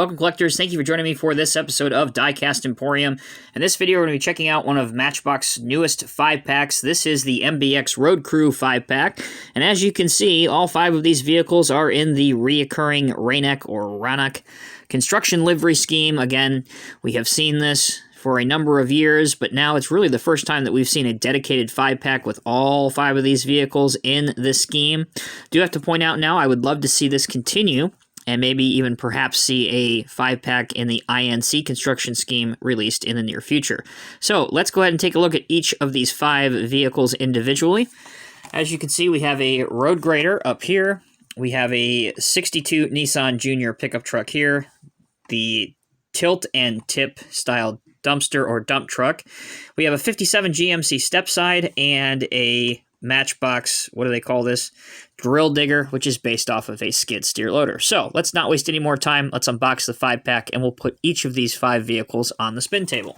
Welcome, collectors. Thank you for joining me for this episode of Diecast Emporium. In this video, we're going to be checking out one of Matchbox's newest 5-packs. This is the MBX Road Crew 5-pack. And as you can see, all 5 of these vehicles are in the reoccurring RANEC or RANEC construction livery scheme. Again, we have seen this for a number of years, but now it's really the first time that we've seen a dedicated 5-pack with all 5 of these vehicles in this scheme. Do have to point out now, I would love to see this continue, and maybe even perhaps see a 5-pack in the INC construction scheme released in the near future. So let's go ahead and take a look at each of these 5 vehicles individually. As you can see, we have a road grader up here. We have a 62 Nissan Junior pickup truck here. The tilt and tip style dumpster or dump truck. We have a 57 GMC step side and a Matchbox, what do they call this? Drill digger, which is based off of a skid steer loader. So let's not waste any more time. Let's unbox the 5-pack and we'll put each of these 5 vehicles on the spin table.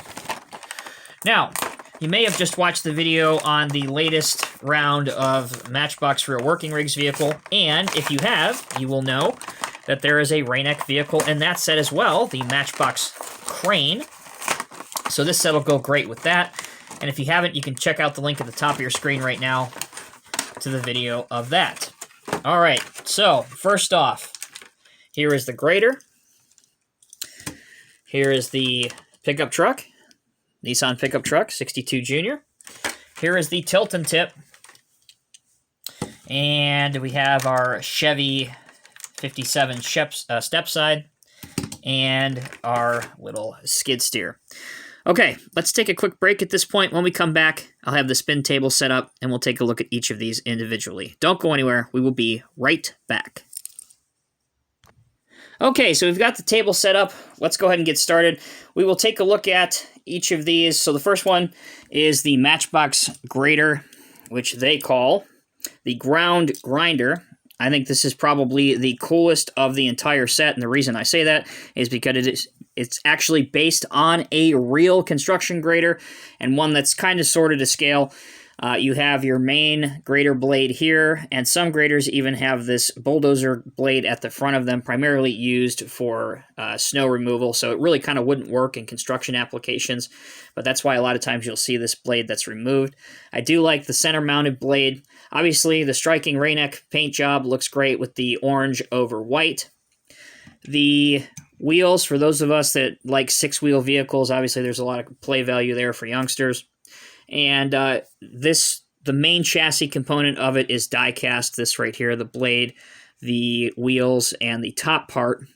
Now, you may have just watched the video on the latest round of Matchbox for a working rigs vehicle, and if you have, you will know that there is a RANEC vehicle in that set as well, the Matchbox crane. So this set will go great with that. And if you haven't, you can check out the link at the top of your screen right now to the video of that. All right, so first off, here is the grader. Here is the pickup truck, Nissan pickup truck, 62 Junior. Here is the tilt and tip. And we have our Chevy 57 step side and our little skid steer. Okay, let's take a quick break at this point. When we come back, I'll have the spin table set up, and we'll take a look at each of these individually. Don't go anywhere. We will be right back. Okay, so we've got the table set up. Let's go ahead and get started. We will take a look at each of these. So the first one is the Matchbox grader, which they call the ground grinder. I think this is probably the coolest of the entire set, and the reason I say that is because it's actually based on a real construction grader, and one that's kind of sorted to scale. You have your main grader blade here, and some graders even have this bulldozer blade at the front of them, primarily used for snow removal, so it really kind of wouldn't work in construction applications, but that's why a lot of times you'll see this blade that's removed. I do like the center-mounted blade. Obviously, the striking RANEC paint job looks great with the orange over white. The wheels, for those of us that like 6-wheel vehicles, obviously there's a lot of play value there for youngsters. And the main chassis component of it is die-cast. This right here, the blade, the wheels, and the top part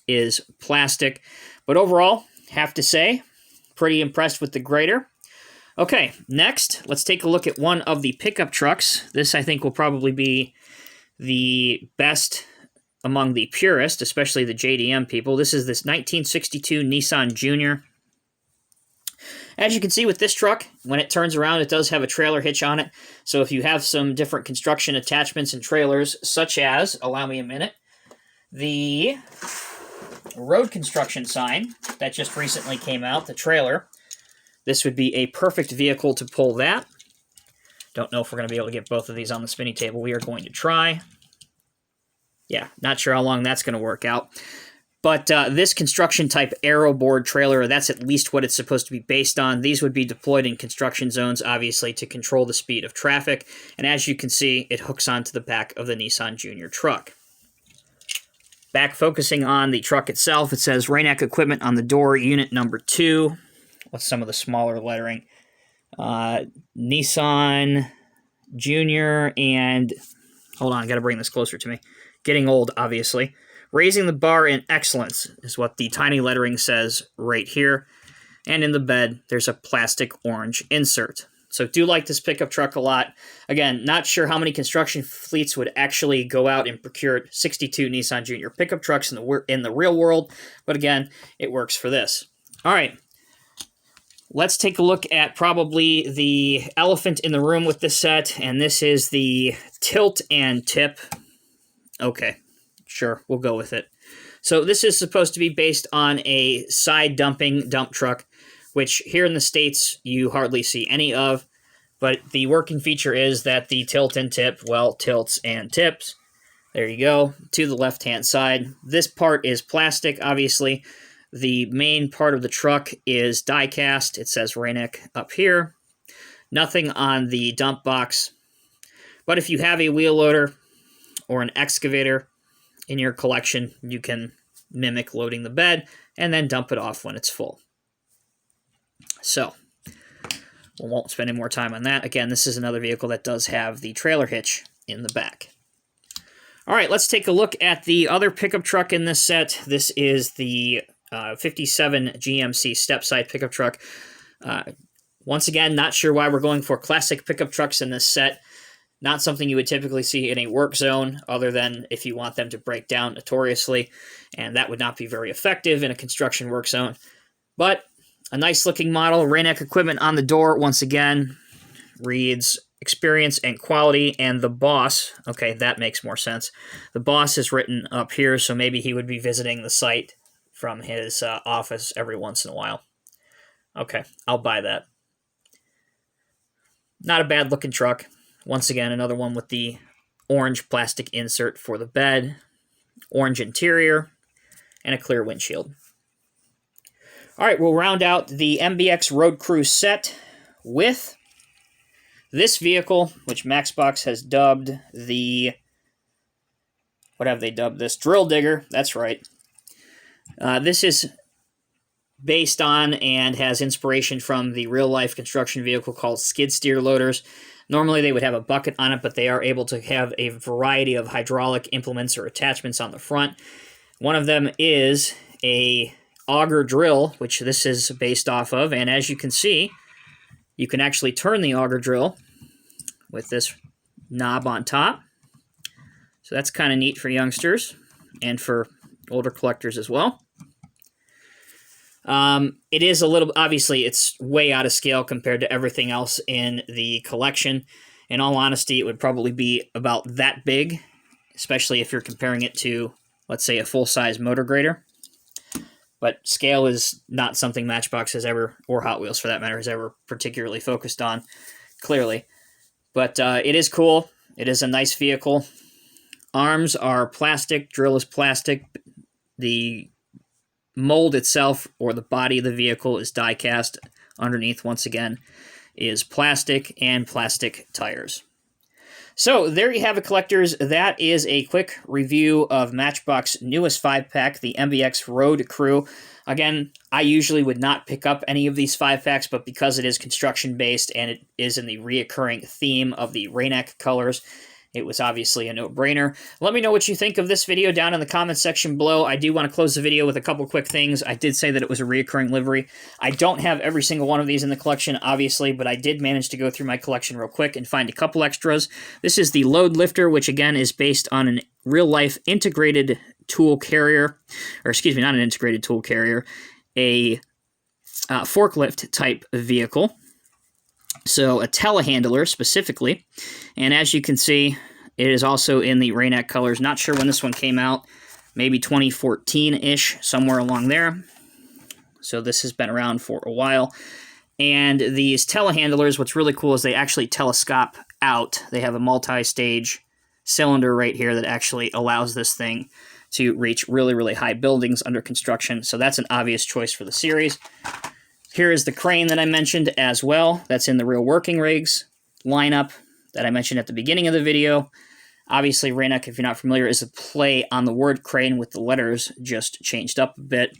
is plastic. But overall, have to say, pretty impressed with the grader. Okay, next, let's take a look at one of the pickup trucks. This, I think, will probably be the best among the purists, especially the JDM people. This is this 1962 Nissan Junior. As you can see with this truck, when it turns around, it does have a trailer hitch on it. So if you have some different construction attachments and trailers, such as, allow me a minute, the road construction sign that just recently came out, the trailer, this would be a perfect vehicle to pull that. Don't know if we're going to be able to get both of these on the spinning table. We are going to try. Yeah, not sure how long that's going to work out. But this construction type aero board trailer, that's at least what it's supposed to be based on. These would be deployed in construction zones, obviously, to control the speed of traffic. And as you can see, it hooks onto the back of the Nissan Junior truck. Back focusing on the truck itself, it says RANEC equipment on the door, unit number 2. What's some of the smaller lettering? Nissan Junior and... Hold on, I got to bring this closer to me. Getting old, obviously. Raising the bar in excellence is what the tiny lettering says right here. And in the bed, there's a plastic orange insert. So do like this pickup truck a lot. Again, not sure how many construction fleets would actually go out and procure 62 Nissan Junior pickup trucks in the real world. But again, it works for this. All right. Let's take a look at probably the elephant in the room with this set. And this is the tilt and tip. Okay. Sure, we'll go with it. So this is supposed to be based on a side dumping dump truck, which here in the States you hardly see any of. But the working feature is that the tilt and tip, well, tilts and tips. There you go, to the left-hand side. This part is plastic, obviously. The main part of the truck is die-cast. It says RANEC up here. Nothing on the dump box. But if you have a wheel loader or an excavator in your collection, you can mimic loading the bed and then dump it off when it's full. So, we won't spend any more time on that. Again, this is another vehicle that does have the trailer hitch in the back. All right, let's take a look at the other pickup truck in this set. This is the 57 GMC step-side pickup truck. Once again, not sure why we're going for classic pickup trucks in this set. Not something you would typically see in a work zone, other than if you want them to break down notoriously, and that would not be very effective in a construction work zone. But a nice-looking model, RANEC equipment on the door, once again, reads experience and quality, and the boss, okay, that makes more sense. The boss is written up here, so maybe he would be visiting the site from his office every once in a while. Okay, I'll buy that. Not a bad-looking truck. Once again, another one with the orange plastic insert for the bed, orange interior, and a clear windshield. All right, we'll round out the MBX Road Crew set with this vehicle, which Matchbox has dubbed the... What have they dubbed this? Drill digger. That's right. This is based on and has inspiration from the real-life construction vehicle called skid steer loaders. Normally they would have a bucket on it, but they are able to have a variety of hydraulic implements or attachments on the front. One of them is a auger drill, which this is based off of, and as you can see, you can actually turn the auger drill with this knob on top. So that's kind of neat for youngsters and for older collectors as well. It is a little, obviously, it's way out of scale compared to everything else in the collection. In all honesty, it would probably be about that big, especially if you're comparing it to, let's say, a full-size motor grader. But scale is not something Matchbox has ever, or Hot Wheels for that matter, has ever particularly focused on, clearly. But it is cool. It is a nice vehicle. Arms are plastic, drill is plastic. The mold itself, or the body of the vehicle, is die-cast. Underneath, once again, is plastic and plastic tires. So, there you have it, collectors. That is a quick review of Matchbox's newest 5-pack, the MBX Road Crew. Again, I usually would not pick up any of these 5-packs, but because it is construction-based and it is in the reoccurring theme of the RANEC colors, it was obviously a no-brainer. Let me know what you think of this video down in the comments section below. I do want to close the video with a couple quick things. I did say that it was a reoccurring livery. I don't have every single one of these in the collection, obviously, but I did manage to go through my collection real quick and find a couple extras. This is the load lifter, which again is based on a real-life integrated tool carrier, or excuse me, not an integrated tool carrier, a forklift type vehicle. So a telehandler specifically, and as you can see, it is also in the RANEC colors. Not sure when this one came out, maybe 2014-ish, somewhere along there. So this has been around for a while. And these telehandlers, what's really cool is they actually telescope out. They have a multi-stage cylinder right here that actually allows this thing to reach really, really high buildings under construction. So that's an obvious choice for the series. Here is the crane that I mentioned as well. That's in the real working rigs lineup that I mentioned at the beginning of the video. Obviously, RANEC, if you're not familiar, is a play on the word crane with the letters just changed up a bit.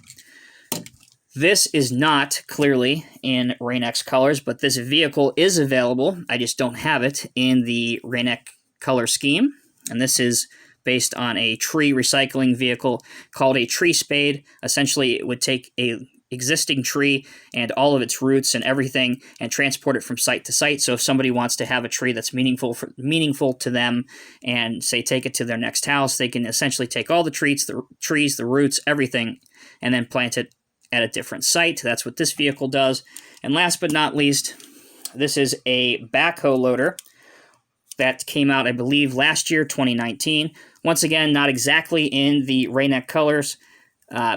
This is not clearly in RANEC's colors, but this vehicle is available. I just don't have it in the RANEC color scheme. And this is based on a tree recycling vehicle called a tree spade. Essentially, it would take a existing tree and all of its roots and everything and transport it from site to site. So if somebody wants to have a tree that's meaningful to them and say take it to their next house, they can essentially take all the trees, the roots, everything, and then plant it at a different site. That's what this vehicle does. And last but not least, this is a backhoe loader that came out, I believe, last year, 2019. Once again, not exactly in the RANEC colors,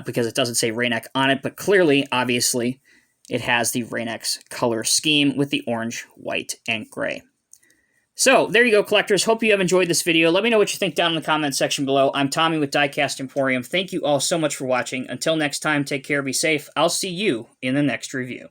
because it doesn't say RANEC on it, but clearly, obviously, it has the RANEC's color scheme with the orange, white, and gray. So, there you go, collectors. Hope you have enjoyed this video. Let me know what you think down in the comment section below. I'm Tommy with Diecast Emporium. Thank you all so much for watching. Until next time, take care, be safe. I'll see you in the next review.